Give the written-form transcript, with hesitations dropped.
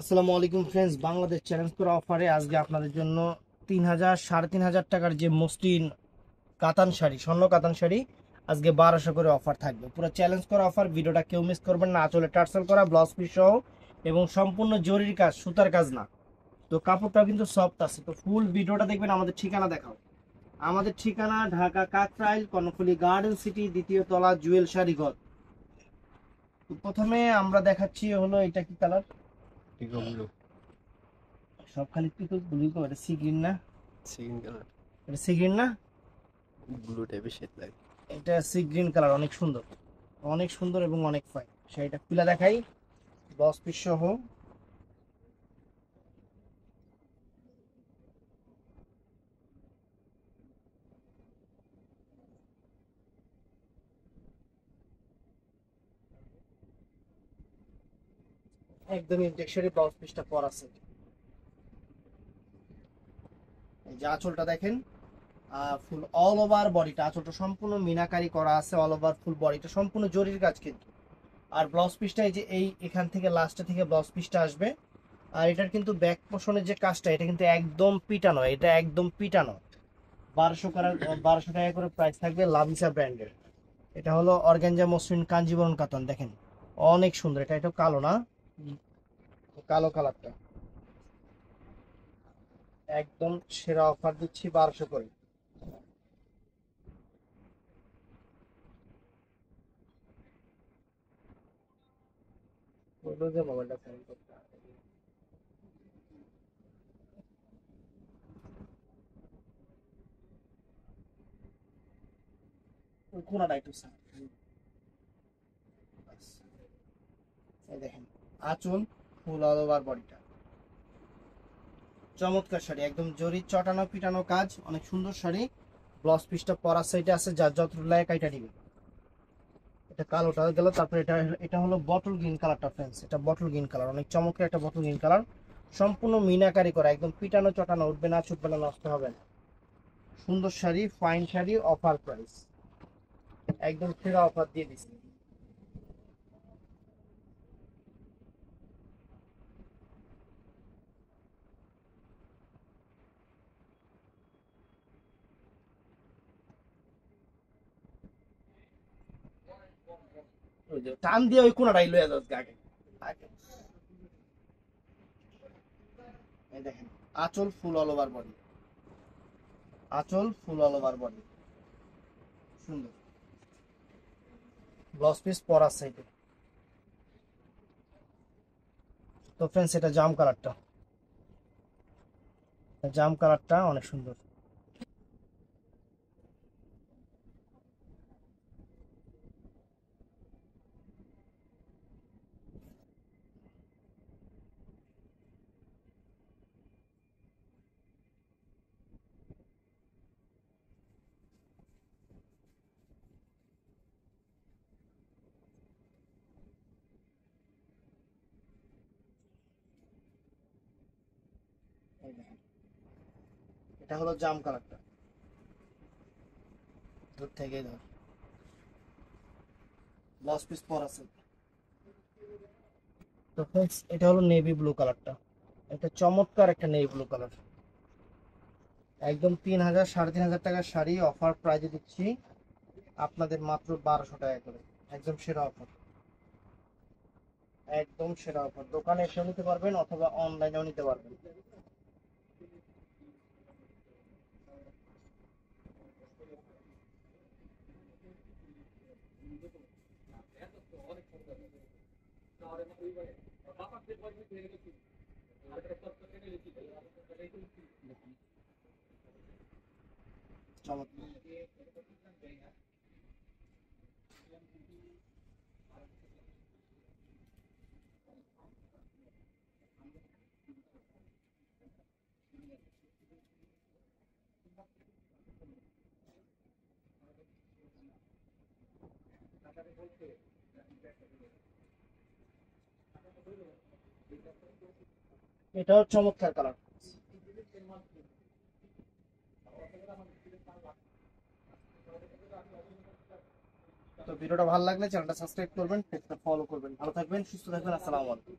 আসসালামু আলাইকুম friends, Bangladesh challenge করা অফারে আজকে আপনাদের জন্য 3,000 3,500 টাকার যে মসলিন কাতান শাড়ি, স্বর্ণ কাতান শাড়ি আজকে 1200 করে অফার থাকবে। পুরো চ্যালেঞ্জ করা অফার, ভিডিওটা কেউ মিস করবেন না। আঁচলে টার্সেল করা, ব্লাউজ পিস সহ এবং সম্পূর্ণ জরির কাজ, সুতার কাজ না। তো কাপড়টা কিন্তু সফট আছে। তো ফুল ভিডিওটা দেখবেন। আমাদের ঠিকানা দেখাও। আমাদের ঠিকানা ঢাকা কাকরাইল কর্ণফুলী গার্ডেন সিটি, দ্বিতীয় তলা, জুয়েল শাড়িঘর। তো প্রথমে আমরা দেখাচ্ছি হলো, এটা কি কালার? সব খালি পিকল ব্লু কো, এটা সি গ্রিন না? সিগিন কালার, এটা সি গ্রিন না? ব্লু টাইপের শেড লাগে। এটা সি গ্রিন কালার, অনেক সুন্দর, অনেক সুন্দর এবং অনেক ফাইন। সেটা খুলে দেখাই, ব্লাউজ পিস সহ। একদম ইনটেক্সচারি ব্লাউজ পিসটা পরা আছে। এই যে আঁচলটা দেখেন, ফুল অল ওভার বডিটা, আঁচলটা সম্পূর্ণ মিনাকারি করা আছে। অল ওভার ফুল বডিটা সম্পূর্ণ জরির কাজ কিন্তু। আর ব্লাউজ পিসটা এই যে এখান থেকে লাস্টে থেকে ব্লাউজ পিসটা আসবে। আর এটার কিন্তু ব্যাক পোর্শনের যে কাজটা, এটা কিন্তু একদম পিটানো, এটা একদম পিটানো। 1200 টাকা করে প্রাইস থাকবে, লাভিসা ব্র্যান্ডের। এটা হলো অর্গানজা মসৃণ কাঞ্জিবরম কাতান, দেখেন অনেক সুন্দর। এটা কালো না? কালো কালারটা একদম সেরা অফার দিচ্ছি, 1200 করে। বললো যে মোবাইলটা ফোন করতে ওই কোনাটা একটু স্যার। এই দেখেন আঁচল, ফুল অল ওভার বডিটা, চমৎকার শাড়ি, একদম জরি চটানো পিটানো কাজ, অনেক সুন্দর শাড়ি। ব্লাউজ পিসটা পরার সাইডে আছে, যার যত লাগে কাইটা নিবে। এটা কালোটা গেল, তারপরে এটা এটা হলো বটল গ্রিন কালারটা ফ্রেন্ডস। এটা বটল গ্রিন কালার, অনেক চমৎকার একটা বটল গ্রিন কালার। সম্পূর্ণ মিনাকারি করা, একদম পিটানো চটানো, উঠবে না ছুটবে না, নষ্ট হবে না। সুন্দর sari, fine sari, offer price, একদম সেরা অফার দিয়ে দিচ্ছি। ওই যে টান দিয়ে ওই কোনাটাই লয়ে যাচ্ছে আগে আগে। এই দেখেন আঁচল ফুল অল ওভার বডি, আঁচল ফুল অল ওভার বডি, সুন্দর। ব্লাউজ পিস পরা সাইডে। তো ফ্রেন্ডস, এটা জাম কালারটা, জাম কালারটা অনেক সুন্দর। এই দেখেন, এটা হলো জাম কালারটা, দূর থেকে ধর। ব্লাউজ পিস পরা আছে। তো ফ্রেন্ডস, এটা হলো নেভি ব্লু কালারটা, এটা চমৎকার একটা নেভি ব্লু কালার। একদম 3,000 3,500 টাকার শাড়ি অফার প্রাইজে দিচ্ছি আপনাদের মাত্র 1200 টাকা করে। একদম সেরা অফার, একদম সেরা অফার। দোকানে এসে নিতে পারবেন অথবা অনলাইনেও নিতে পারবেন। চমৎকার। এটাও চমৎকার কালার। তো ভিডিওটা ভালো লাগলে চ্যানেলটা সাবস্ক্রাইব করবেন, পেজটা ফলো করবেন। ভালো থাকবেন, সুস্থ থাকবেন। আসসালামু আলাইকুম।